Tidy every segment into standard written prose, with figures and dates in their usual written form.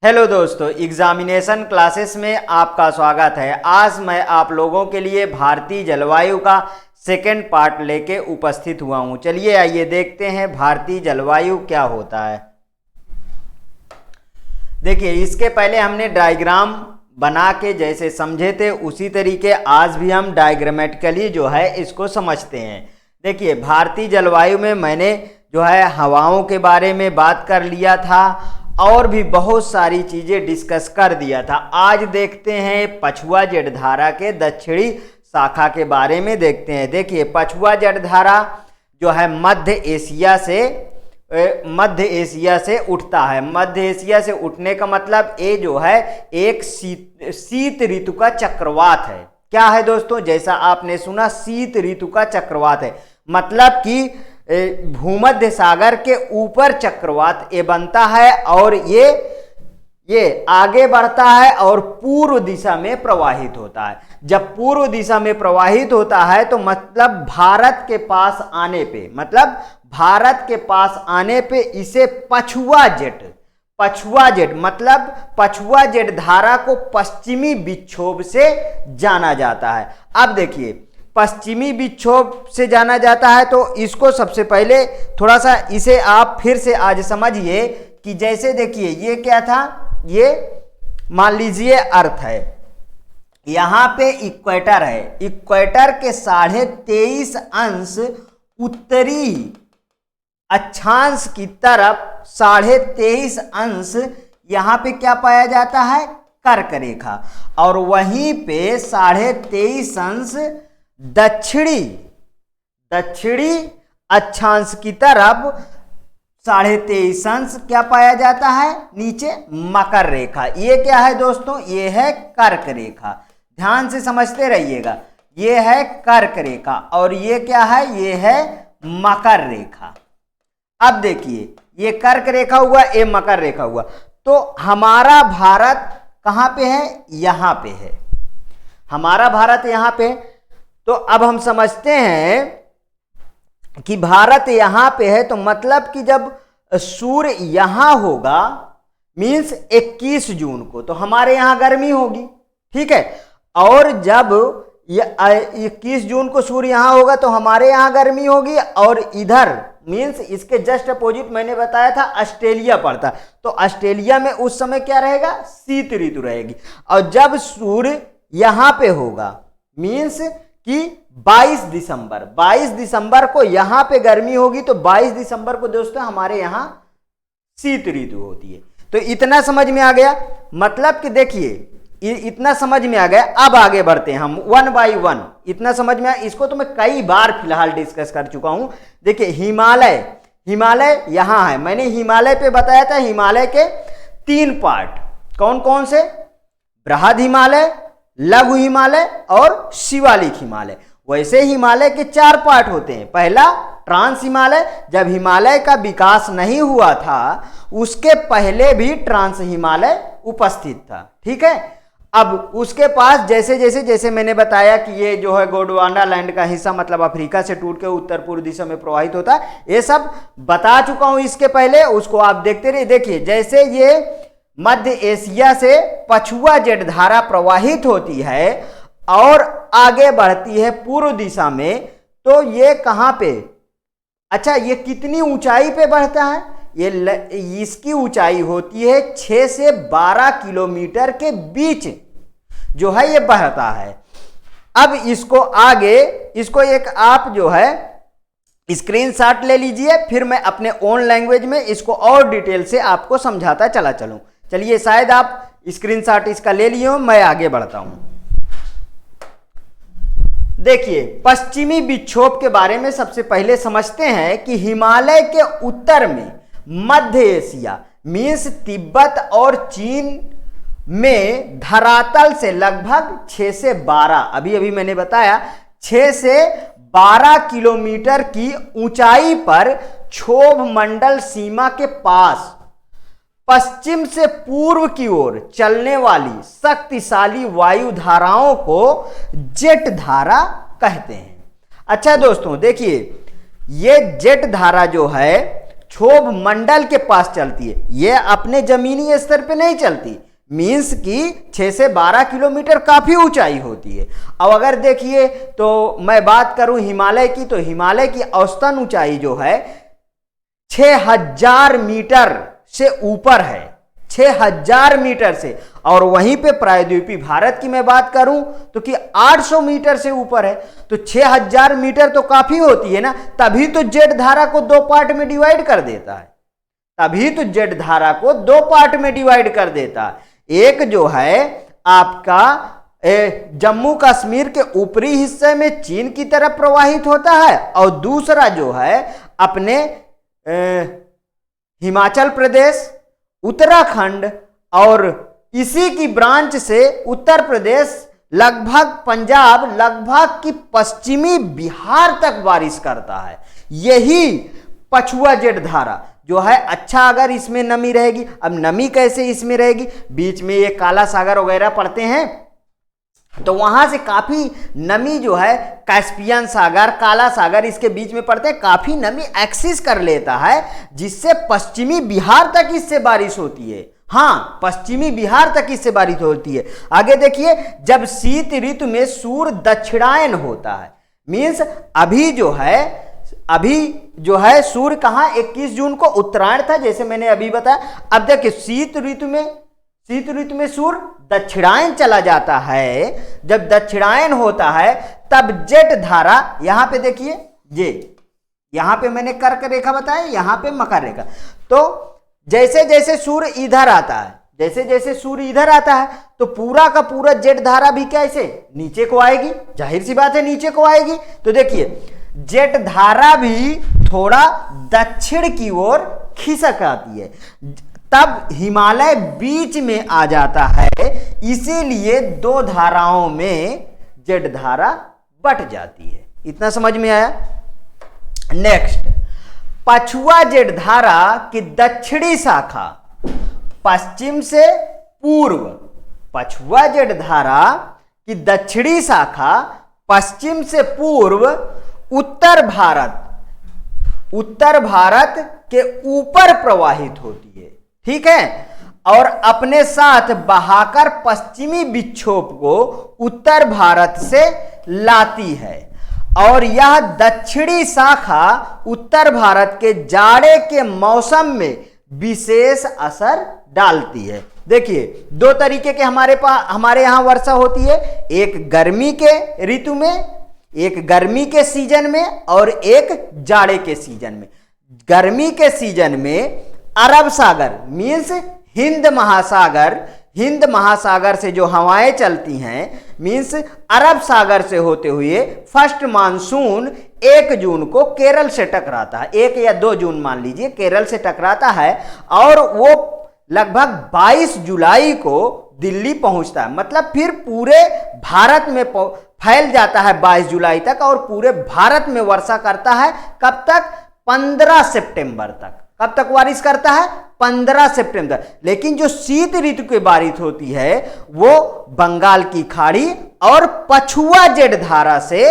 Hello दोस्तों, examination classes में आपका स्वागत है। आज मैं आप लोगों के लिए भारतीय जलवायु का सेकेंड पार्ट लेके उपस्थित हुआ हूं। चलिए आइए देखते हैं भारतीय जलवायु क्या होता है। देखिए, इसके पहले हमने डायग्राम बना के जैसे समझे थे उसी तरीके आज भी हम डायग्रामेटिकली जो है इसको समझते हैं। देखिए, भारतीय जलवायु में मैंने जो है हवाओं के बारे में बात कर लिया था और भी बहुत सारी चीज़ें डिस्कस कर दिया था। आज देखते हैं पछुआ जटधारा के दक्षिणी शाखा के बारे में देखते हैं। देखिए, पछुआ जटधारा जो है मध्य एशिया से उठता है। मध्य एशिया से उठने का मतलब ये जो है एक शीत ऋतु का चक्रवात है। क्या है दोस्तों? जैसा आपने सुना, शीत ऋतु का चक्रवात है। मतलब कि भूमध्य सागर के ऊपर चक्रवात ये बनता है और ये आगे बढ़ता है और पूर्व दिशा में प्रवाहित होता है। जब पूर्व दिशा में प्रवाहित होता है तो मतलब भारत के पास आने पे इसे पछुआ जेट मतलब पछुआ जेट धारा को पश्चिमी विक्षोभ से जाना जाता है। अब देखिए, पश्चिमी विक्षोभ से जाना जाता है तो इसको सबसे पहले थोड़ा सा इसे आप फिर से आज समझिए कि जैसे देखिए ये क्या था, ये मान लीजिए अर्थ है, यहां पे इक्वेटर है। इक्वेटर के 23.5 अंश उत्तरी अक्षांश की तरफ 23.5 अंश यहां पे क्या पाया जाता है? कर्क रेखा। और वहीं पे 23.5 अंश दक्षिणी अक्षांश की तरफ 23.5 अंश क्या पाया जाता है? नीचे मकर रेखा। ये क्या है दोस्तों? ये है कर्क रेखा। ध्यान से समझते रहिएगा। ये है कर्क रेखा और ये क्या है? ये है मकर रेखा। अब देखिए, ये कर्क रेखा हुआ, ये मकर रेखा हुआ। तो हमारा भारत कहां पे है? यहां पे है। हमारा भारत यहां पे। तो अब हम समझते हैं कि भारत यहां पे है तो मतलब कि जब सूर्य यहां होगा मींस 21 जून को तो हमारे यहां गर्मी होगी, ठीक है। और जब 21 जून को सूर्य यहां होगा तो हमारे यहां गर्मी होगी और इधर मींस इसके जस्ट अपोजिट मैंने बताया था ऑस्ट्रेलिया पड़ता। तो ऑस्ट्रेलिया में उस समय क्या रहेगा? शीत ऋतु रहेगी। और जब सूर्य यहां पे होगा मींस कि 22 दिसंबर को यहां पे गर्मी होगी तो 22 दिसंबर को दोस्तों हमारे यहां शीत ऋतु होती है। तो इतना समझ में आ गया। मतलब कि देखिए, इतना समझ में आ गया। अब आगे बढ़ते हैं हम वन बाय वन। इतना समझ में आया। इसको तो मैं कई बार फिलहाल डिस्कस कर चुका हूं। देखिए, हिमालय यहां है। मैंने हिमालय पे बताया था हिमालय के 3 पार्ट। कौन कौन से? बृहद हिमालय, लघु हिमालय और शिवालिक हिमालय। वैसे हिमालय के 4 पार्ट होते हैं। पहला ट्रांस हिमालय, जब हिमालय का विकास नहीं हुआ था उसके पहले भी ट्रांस हिमालय उपस्थित था, ठीक है। अब उसके पास जैसे मैंने बताया कि ये जो है गोंडवाना लैंड का हिस्सा मतलब अफ्रीका से टूट के उत्तर पूर्व दिशा में प्रवाहित होता है। ये सब बता चुका हूं इसके पहले, उसको आप देखते रहिए। देखिए, जैसे ये मध्य एशिया से पछुआ जटधारा प्रवाहित होती है और आगे बढ़ती है पूर्व दिशा में, तो ये कहां पे? अच्छा, ये कितनी ऊंचाई पे बढ़ता है? इसकी ऊंचाई होती है 6 से 12 किलोमीटर के बीच जो है ये बढ़ता है। अब इसको एक आप जो है स्क्रीनशॉट ले लीजिए, फिर मैं अपने ओन लैंग्वेज में इसको और डिटेल से आपको समझाता चला चलूं। चलिए, शायद आप स्क्रीनशॉट इसका ले लिए हो, मैं आगे बढ़ता हूं। देखिए, पश्चिमी विक्षोभ के बारे में सबसे पहले समझते हैं कि हिमालय के उत्तर में मध्य एशिया मींस तिब्बत और चीन में धरातल से लगभग 6 से 12, अभी मैंने बताया 6 से 12 किलोमीटर की ऊंचाई पर क्षोभ मंडल सीमा के पास पश्चिम से पूर्व की ओर चलने वाली शक्तिशाली वायु धाराओं को जेट धारा कहते हैं। अच्छा दोस्तों, देखिए, ये जेट धारा जो है क्षोभ मंडल के पास चलती है, ये अपने जमीनी स्तर पे नहीं चलती। मीन्स कि 6 से 12 किलोमीटर काफी ऊंचाई होती है। अब अगर देखिए तो मैं बात करूं हिमालय की, तो हिमालय की औसतन ऊंचाई जो है 6000 मीटर से ऊपर है, 6000 मीटर से। और वहीं पे प्रायद्वीपीय भारत की मैं बात करूं तो कि 800 मीटर से ऊपर है। तो 6000 मीटर तो काफी होती है ना, तभी तो जेड धारा को 2 पार्ट में डिवाइड कर देता है, तभी तो जेड धारा को 2 पार्ट में डिवाइड कर देता है। एक जो है आपका जम्मू कश्मीर के ऊपरी हिस्से में चीन की तरफ प्रवाहित होता है, और दूसरा जो है अपने हिमाचल प्रदेश, उत्तराखंड और इसी की ब्रांच से उत्तर प्रदेश, लगभग पंजाब, लगभग की पश्चिमी बिहार तक बारिश करता है। यही पछुआ जेड धारा जो है, अच्छा अगर इसमें नमी रहेगी, अब नमी कैसे इसमें रहेगी, बीच में ये काला सागर वगैरह पड़ते हैं, तो वहां से काफी नमी जो है, कैस्पियन सागर, काला सागर इसके बीच में पड़ते हैं, काफी नमी एक्सेस कर लेता है, जिससे पश्चिमी बिहार तक इससे बारिश होती है। हाँ, पश्चिमी बिहार तक इससे बारिश होती है। आगे देखिए, जब शीत ऋतु में सूर्य दक्षिणायन होता है, मीन्स अभी जो है सूर्य कहाँ 21 जून को उत्तरायण था, जैसे मैंने अभी बताया। अब देखिए शीत ऋतु में सूर्य दक्षिणायन चला जाता है। जब दक्षिणायन होता है तब जेट धारा, यहां पे देखिए ये, यहां पे मैंने कर्क रेखा बताया, यहां पे मकर रेखा। तो जैसे जैसे सूर्य इधर आता है, जैसे जैसे सूर्य इधर आता है, तो पूरा का पूरा जेट धारा भी कैसे नीचे को आएगी, जाहिर सी बात है नीचे को आएगी। तो देखिए जेट धारा भी थोड़ा दक्षिण की ओर खिसक आती है, तब हिमालय बीच में आ जाता है, इसीलिए 2 धाराओं में जेट धारा बट जाती है। इतना समझ में आया। नेक्स्ट, पछुआ जेट धारा की दक्षिणी शाखा पश्चिम से पूर्व, पछुआ जेट धारा की दक्षिणी शाखा पश्चिम से पूर्व उत्तर भारत के ऊपर प्रवाहित होती है, ठीक है, और अपने साथ बहाकर पश्चिमी विक्षोभ को उत्तर भारत से लाती है। और यह दक्षिणी शाखा उत्तर भारत के जाड़े के मौसम में विशेष असर डालती है। देखिए 2 तरीके के हमारे यहां वर्षा होती है, एक गर्मी के ऋतु में, एक गर्मी के सीजन में, और एक जाड़े के सीजन में। गर्मी के सीजन में अरब सागर मीन्स हिंद महासागर से जो हवाएं चलती हैं, मीन्स अरब सागर से होते हुए फर्स्ट मानसून 1 जून को केरल से टकराता है, 1 या 2 जून मान लीजिए, केरल से टकराता है, और वो लगभग 22 जुलाई को दिल्ली पहुंचता है। मतलब फिर पूरे भारत में फैल जाता है 22 जुलाई तक, और पूरे भारत में वर्षा करता है। कब तक? 15 सितंबर तक। कब तक बारिश करता है? 15 सितंबर। लेकिन जो शीत ऋतु की बारिश होती है वो बंगाल की खाड़ी और पछुआ जेट धारा से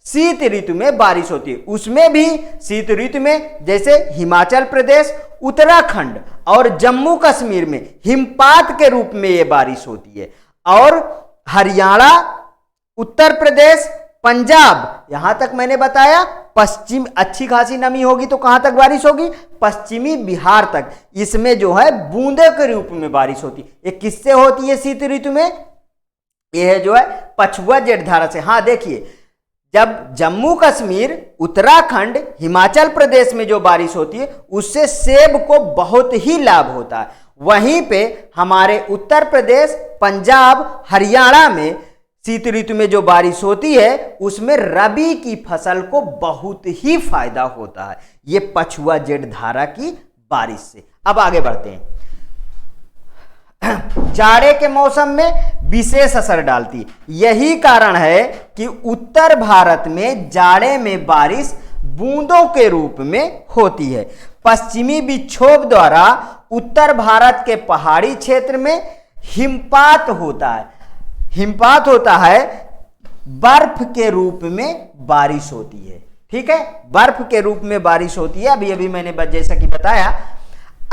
शीत ऋतु में बारिश होती है। उसमें भी शीत ऋतु में जैसे हिमाचल प्रदेश, उत्तराखंड और जम्मू कश्मीर में हिमपात के रूप में यह बारिश होती है, और हरियाणा, उत्तर प्रदेश, पंजाब, यहां तक मैंने बताया पश्चिम अच्छी खासी नमी होगी तो कहां तक बारिश होगी? पश्चिमी बिहार तक। इसमें जो है बूंदे के रूप में बारिश होती है। ये किससे होती है शीत ऋतु में? यह जो है पछुआ जेट धारा से। हाँ देखिए, जब जम्मू कश्मीर, उत्तराखंड, हिमाचल प्रदेश में जो बारिश होती है उससे सेब को बहुत ही लाभ होता है। वहीं पे हमारे उत्तर प्रदेश, पंजाब, हरियाणा में शीत ऋतु में जो बारिश होती है उसमें रबी की फसल को बहुत ही फायदा होता है, ये पछुआ जेट धारा की बारिश से। अब आगे बढ़ते हैं। जाड़े के मौसम में विशेष असर डालती है। यही कारण है कि उत्तर भारत में जाड़े में बारिश बूंदों के रूप में होती है। पश्चिमी विक्षोभ द्वारा उत्तर भारत के पहाड़ी क्षेत्र में हिमपात होता है। हिमपात होता है, बर्फ के रूप में बारिश होती है। ठीक है, बर्फ के रूप में बारिश होती है, अभी अभी मैंने जैसा कि बताया।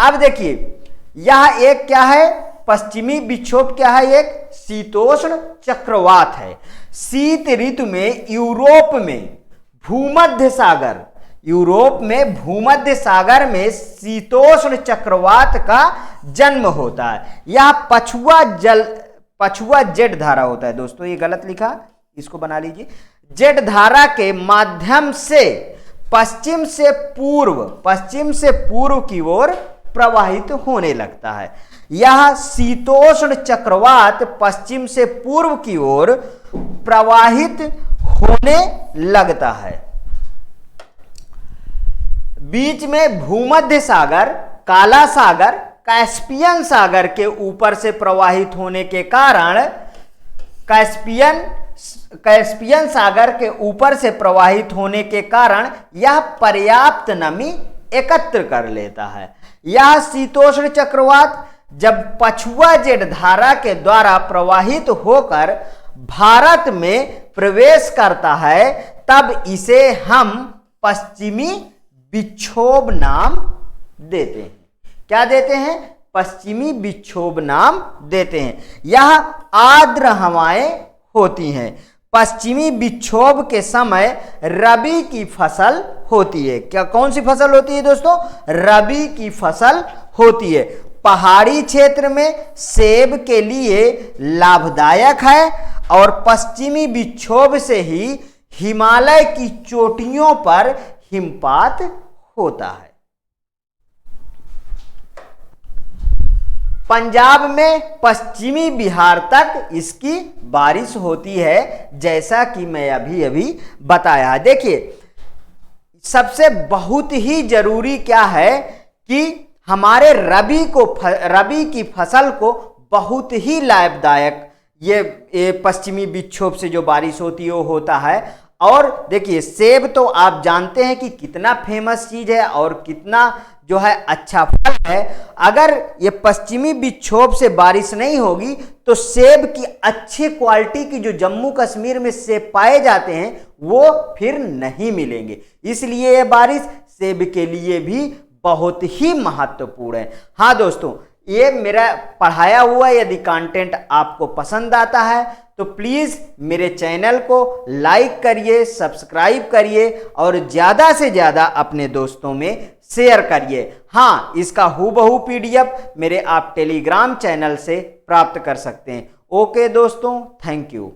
अब देखिए यह एक क्या है, पश्चिमी विक्षोभ क्या है, एक शीतोष्ण चक्रवात है। शीत ऋतु में यूरोप में भूमध्य सागर में शीतोष्ण चक्रवात का जन्म होता है। यह पछुआ जेड धारा होता है। दोस्तों ये गलत लिखा, इसको बना लीजिए। जेड धारा के माध्यम से पश्चिम से पूर्व की ओर प्रवाहित होने लगता है। यह शीतोष्ण चक्रवात पश्चिम से पूर्व की ओर प्रवाहित होने लगता है। बीच में भूमध्य सागर, काला सागर, कैस्पियन सागर के ऊपर से प्रवाहित होने के कारण कैस्पियन सागर के ऊपर से प्रवाहित होने के कारण यह पर्याप्त नमी एकत्र कर लेता है। यह शीतोष्ण चक्रवात जब पछुआ जेड धारा के द्वारा प्रवाहित होकर भारत में प्रवेश करता है, तब इसे हम पश्चिमी विक्षोभ नाम देते हैं। क्या देते हैं? पश्चिमी विक्षोभ नाम देते हैं। यह आर्द्र हवाएं होती हैं। पश्चिमी विक्षोभ के समय रबी की फसल होती है। क्या कौन सी फसल होती है दोस्तों? रबी की फसल होती है। पहाड़ी क्षेत्र में सेब के लिए लाभदायक है और पश्चिमी विक्षोभ से ही हिमालय की चोटियों पर हिमपात होता है। पंजाब में पश्चिमी बिहार तक इसकी बारिश होती है, जैसा कि मैं अभी बताया। देखिए सबसे बहुत ही जरूरी क्या है कि हमारे रबी की फसल को बहुत ही लाभदायक ये पश्चिमी विक्षोभ से जो बारिश होती है वो होता है। और देखिए सेब तो आप जानते हैं कि कितना फेमस चीज है और कितना जो है अच्छा फल है। अगर ये पश्चिमी विक्षोभ से बारिश नहीं होगी तो सेब की अच्छी क्वालिटी की जो जम्मू कश्मीर में सेब पाए जाते हैं वो फिर नहीं मिलेंगे। इसलिए ये बारिश सेब के लिए भी बहुत ही महत्वपूर्ण है। हाँ दोस्तों, ये मेरा पढ़ाया हुआ यदि कंटेंट आपको पसंद आता है तो प्लीज़ मेरे चैनल को लाइक करिए, सब्सक्राइब करिए और ज़्यादा से ज़्यादा अपने दोस्तों में शेयर करिए। हाँ, इसका हूबहू PDF मेरे आप टेलीग्राम चैनल से प्राप्त कर सकते हैं। ओके दोस्तों, थैंक यू।